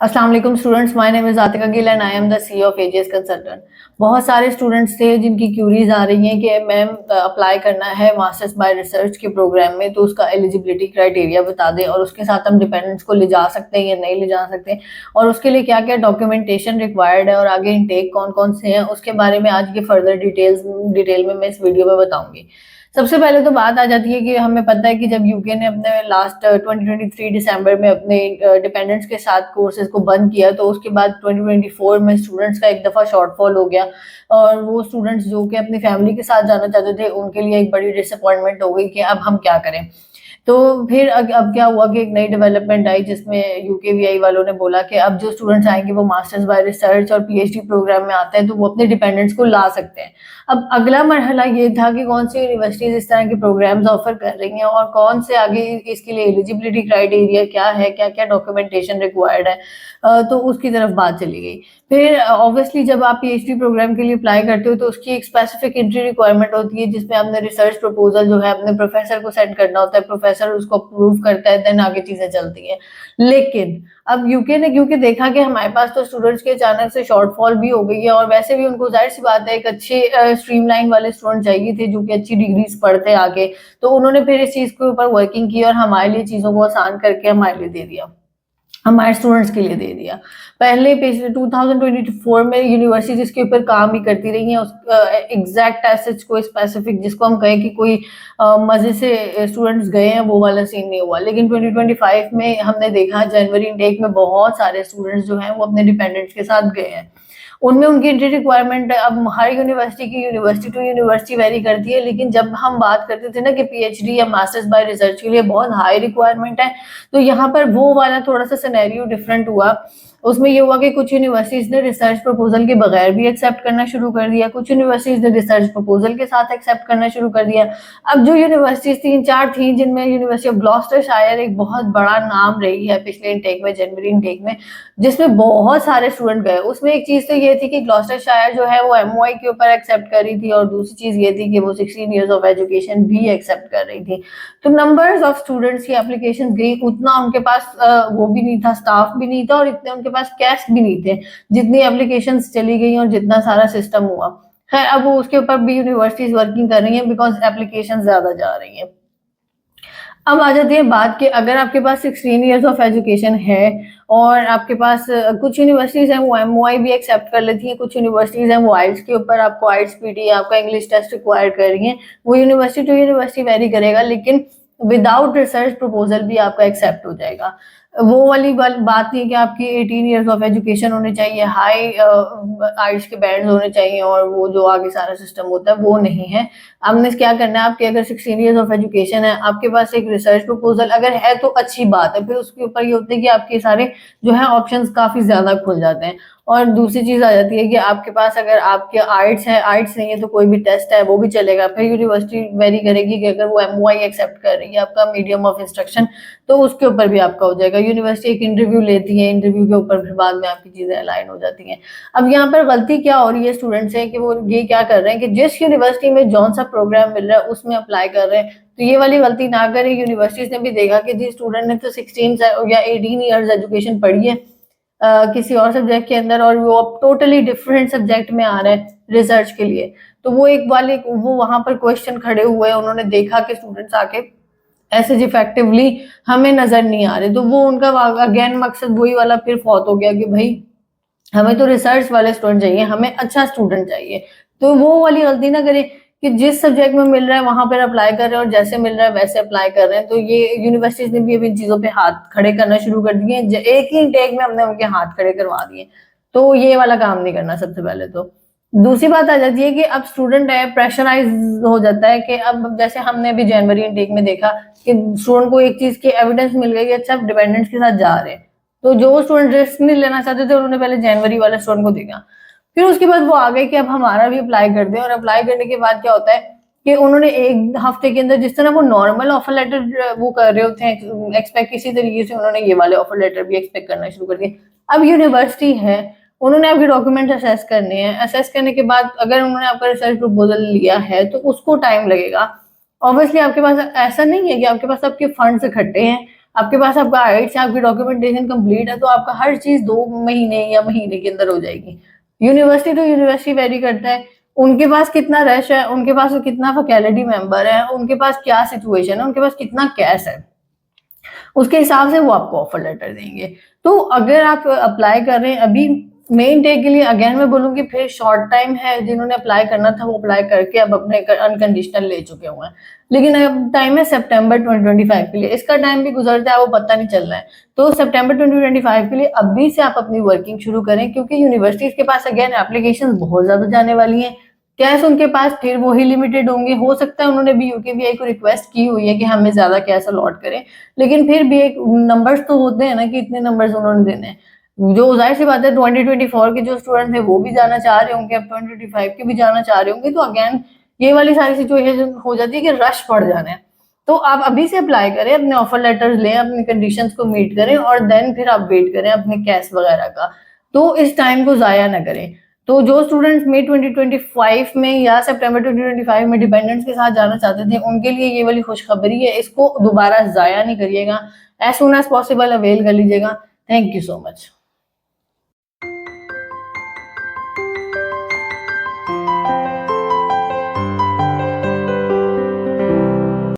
अस्सलाम वालेकुम students, my name is Atika Gill and I am the CEO of AGS consultant. बहुत सारे स्टूडेंट्स थे जिनकी क्यूरीज आ रही हैं कि मैम अप्लाई करना है मास्टर्स बाय रिसर्च के प्रोग्राम में, तो उसका एलिजिबिलिटी क्राइटेरिया बता दें और उसके साथ हम डिपेंडेंट्स को ले जा सकते हैं या नहीं ले जा सकते, और उसके लिए क्या क्या डॉक्यूमेंटेशन रिक्वायर्ड है और आगे इनटेक कौन कौन से हैं, उसके बारे में आज के फर्दर डिटेल में मैं इस वीडियो में बताऊंगी। सबसे पहले तो बात आ जाती है कि हमें पता है कि जब यूके ने अपने लास्ट 2023 दिसंबर में अपने डिपेंडेंट्स के साथ कोर्सेज को बंद किया, तो उसके बाद 2024 में स्टूडेंट्स का एक दफ़ा शॉर्टफॉल हो गया और वो स्टूडेंट्स जो कि अपनी फैमिली के साथ जाना चाहते थे उनके लिए एक बड़ी डिसअपॉइंटमेंट हो गई कि अब हम क्या करें। तो फिर अब क्या हुआ कि एक नई डेवलपमेंट आई जिसमें यूकेवीआई वालों ने बोला कि अब जो स्टूडेंट्स आएंगे वो मास्टर्स बाय रिसर्च और पीएचडी प्रोग्राम में आते हैं तो वो अपने डिपेंडेंट्स को ला सकते हैं। अब अगला मरहला ये था कि कौन सी यूनिवर्सिटीज इस तरह के प्रोग्राम्स ऑफर कर रही हैं और कौन से आगे इसके लिए एलिजिबिलिटी क्राइटेरिया क्या है, क्या क्या डॉक्यूमेंटेशन रिक्वायर्ड है। तो उसकी तरफ बात चली गई। फिर ऑब्वियसली जब आप पीएचडी प्रोग्राम के लिए अप्लाई करते हो तो उसकी एक स्पेसिफिक एंट्री रिक्वायरमेंट होती है जिसमें आपने रिसर्च प्रपोजल जो है अपने प्रोफेसर को सेंड करना होता है, प्रोफेसर उसको अप्रूव करता है, देन आगे चीजें चलती हैं। लेकिन अब यूके ने क्योंकि देखा कि हमारे पास तो स्टूडेंट्स के अचानक से शॉर्टफॉल भी हो गई है और वैसे भी उनको जाहिर सी बात है एक अच्छे स्ट्रीमलाइन वाले स्टूडेंट चाहिए थे जो कि अच्छी डिग्रीज पढ़ते आगे, तो उन्होंने फिर इस चीज के ऊपर वर्किंग की और हमारे लिए चीजों को आसान करके हमारे लिए दे दिया, हमारे स्टूडेंट्स के लिए दे दिया। पहले पिछले 2024 में यूनिवर्सिटीज इसके ऊपर काम भी करती रही हैं, उस एग्जैक्ट एसेज को स्पेसिफिक जिसको हम कहें कि कोई मजे से स्टूडेंट्स गए हैं वो वाला सीन नहीं हुआ। लेकिन 2025 में हमने देखा जनवरी इनटेक में बहुत सारे स्टूडेंट्स जो हैं वो अपने डिपेंडेंट्स के साथ गए हैं। उनमें उनकी एंट्री रिक्वायरमेंट अब हर यूनिवर्सिटी की यूनिवर्सिटी टू यूनिवर्सिटी वेरी करती है, लेकिन जब हम बात करते थे ना कि पीएचडी या मास्टर्स बाय रिसर्च के लिए बहुत हाई रिक्वायरमेंट है, तो यहाँ पर वो वाला थोड़ा सा सिनेरियो डिफरेंट हुआ। उसमें ये हुआ कि कुछ यूनिवर्सिटीज ने रिसर्च प्रपोजल के बगैर भी एक्सेप्ट करना शुरू कर दिया, कुछ यूनिवर्सिटीज ने रिसर्च प्रपोजल के साथ एक्सेप्ट करना शुरू कर दिया। अब जो यूनिवर्सिटीज 3-4 थी जिनमें यूनिवर्सिटी ऑफ ग्लॉस्टरशायर एक बहुत बड़ा नाम रही है पिछले इनटेक में, जनवरी इनटेक में, जिसमें बहुत सारे स्टूडेंट गए। उसमें एक चीज तो ये थी कि ग्लॉस्टरशायर जो है वो एमओआई के ऊपर एक्सेप्ट कर रही थी और दूसरी चीज ये थी कि वो 16 ईयर्स ऑफ एजुकेशन भी एक्सेप्ट कर रही थी। तो नंबर्स ऑफ स्टूडेंट्स की एप्लीकेशन गई, उतना उनके पास वो भी नहीं था, स्टाफ भी नहीं था और इतने उनके पास कैश भी नहीं थे जितनी एप्लीकेशन चली गई और जितना सारा सिस्टम हुआ। खैर अब उसके ऊपर भी यूनिवर्सिटीज वर्किंग कर रही है बिकॉज एप्लीकेशन ज्यादा जा रही है। अब आ जाती है बात कि अगर आपके पास 16 इयर्स ऑफ एजुकेशन है और आपके पास कुछ यूनिवर्सिटीज हैं वो एमओआई भी एक्सेप्ट कर लेती हैं, कुछ यूनिवर्सिटीज हैं वो आइल्स के ऊपर आपको आइल्स पीटी आपका इंग्लिश टेस्ट रिक्वायर कर रही हैं, वो यूनिवर्सिटी टू यूनिवर्सिटी वेरी करेगा, लेकिन विदाउट रिसर्च प्रपोजल भी आपका एक्सेप्ट हो जाएगा। वो वाली बात नहीं कि आपकी 18 इयर्स ऑफ एजुकेशन होने चाहिए, हाई आइल्स के बैंड्स होने चाहिए और वो जो आगे सारा सिस्टम होता है वो नहीं है। आपने क्या करना है, आपके अगर 16 इयर्स ऑफ एजुकेशन है, आपके पास एक रिसर्च प्रपोजल अगर है तो अच्छी बात है, फिर उसके ऊपर ये होता है कि आपके सारे जो है ऑप्शंस काफी ज्यादा खुल जाते हैं। और दूसरी चीज आ जाती है कि आपके पास अगर आपके आर्ट्स है, आर्ट्स नहीं है तो कोई भी टेस्ट है वो भी चलेगा। फिर यूनिवर्सिटी वेरी करेगी कि अगर वो एमओआई एक्सेप्ट कर रही है आपका मीडियम ऑफ इंस्ट्रक्शन तो उसके ऊपर भी आपका हो जाएगा। यूनिवर्सिटी एक इंटरव्यू लेती है, इंटरव्यू के ऊपर फिर बाद में आपकी चीजें अलाइन हो जाती हैं। अब यहाँ पर गलती क्या हो रही है स्टूडेंट से कि वो ये क्या कर रहे हैं कि जिस यूनिवर्सिटी में जौन सा प्रोग्राम मिल रहा है उसमें अप्लाई कर रहे हैं, तो ये वाली गलती ना करें। यूनिवर्सिटीज ने भी देखा कि जिस स्टूडेंट ने तो 16 या 18 ईयर्स एजुकेशन पढ़ी है किसी और सब्जेक्ट के अंदर और वो अब टोटली डिफरेंट सब्जेक्ट में आ रहा है रिसर्च के लिए, तो वो एक वाले वो वहां पर क्वेश्चन खड़े हुए, उन्होंने देखा कि स्टूडेंट्स आके ऐसे इफेक्टिवली हमें नजर नहीं आ रहे, तो वो उनका अगेन मकसद वही वाला फिर फौत हो गया कि भाई हमें तो रिसर्च वाले स्टूडेंट चाहिए, हमें अच्छा स्टूडेंट चाहिए। तो वो वाली गलती ना करें कि जिस सब्जेक्ट में मिल रहा है वहां पर अप्लाई कर रहे हैं और जैसे मिल रहा है वैसे अप्लाई कर रहे हैं। तो ये यूनिवर्सिटीज ने भी अब इन चीजों पे हाथ खड़े करना शुरू कर दिए, एक ही टेक में हमने उनके हाथ खड़े करवा दिए, तो ये वाला काम नहीं करना सबसे पहले। तो दूसरी बात आ जाती है कि अब स्टूडेंट है प्रेशराइज हो जाता है कि अब जैसे हमने अभी जनवरी इनटेक में देखा कि स्टूडेंट को एक चीज की एविडेंस मिल गई, अच्छा डिपेंडेंट्स के साथ जा रहे हैं, तो जो स्टूडेंट रिस्क नहीं लेना चाहते थे उन्होंने पहले जनवरी वाले स्टूडेंट को देखा, फिर उसके बाद वो आ गए कि अब हमारा भी अप्लाई कर दें। और अप्लाई करने के बाद क्या होता है कि उन्होंने एक हफ्ते के अंदर जिस तरह वो नॉर्मल ऑफर लेटर वो कर रहे होते हैं एक्सपेक्ट, इसी तरीके से उन्होंने ये वाले ऑफर लेटर भी एक्सपेक्ट करना शुरू कर दिए। अब यूनिवर्सिटी है, उन्होंने आपके डॉक्यूमेंट असेस करने हैं, असेस करने के बाद अगर उन्होंने आपका रिसर्च प्रपोजल लिया है तो उसको टाइम लगेगा। ऑब्वियसली आपके पास ऐसा नहीं है कि आपके पास आपके फंड्स इकट्ठे हैं, आपके पास आपका आइट्स है, आपकी डॉक्यूमेंटेशन कंप्लीट है, तो आपका हर चीज 2 महीने या महीने के अंदर हो जाएगी। यूनिवर्सिटी तो यूनिवर्सिटी वेरी करता है, उनके पास कितना रश है, उनके पास कितना फैकल्टी मेंबर है, उनके पास क्या सिचुएशन है, उनके पास कितना कैश है, उसके हिसाब से वो आपको ऑफर लेटर देंगे। तो अगर आप अप्लाई कर रहे हैं अभी मेन टेक के लिए, अगेन मैं बोलूंगी फिर शॉर्ट टाइम है, जिन्होंने अप्लाई करना था वो अप्लाई करके अब अपने अनकंडीशनल ले चुके हुए हैं, लेकिन अब टाइम है सितंबर 2025 के लिए, इसका टाइम भी गुजरता है वो पता नहीं चल रहा है। तो सितंबर 2025 के लिए अभी से आप अपनी वर्किंग शुरू करें, क्योंकि यूनिवर्सिटीज के पास अगेन एप्लीकेशन बहुत ज्यादा जाने वाली हैं, कैश उनके पास फिर वही लिमिटेड होंगे। हो सकता है उन्होंने भी यूकेवीआई को रिक्वेस्ट की हुई है कि हमें ज्यादा कैश अलॉट करें, लेकिन फिर भी एक नंबर्स तो होते हैं ना कि इतने नंबर्स उन्होंने देने हैं। जो जाहिर सी बात है 2024 के जो स्टूडेंट थे वो भी जाना चाह रहे होंगे, अब 2025 के भी जाना चाह रहे होंगे, तो अगेन ये वाली सारी सिचुएशन हो जाती है कि रश पड़ जाना है। तो आप अभी से अप्लाई करें, अपने ऑफर लेटर्स लें, अपनी कंडीशंस को मीट करें और देन फिर आप वेट करें अपने कैश वगैरह का। तो इस टाइम को जाया ना करें। तो जो स्टूडेंट्स मई 2025 में या सितंबर 2025 में डिपेंडेंट्स के साथ जाना चाहते थे, उनके लिए ये वाली खुशखबरी है, इसको दोबारा जाया नहीं करिएगा, as soon as possible avail कर लीजिएगा। Thank you so much.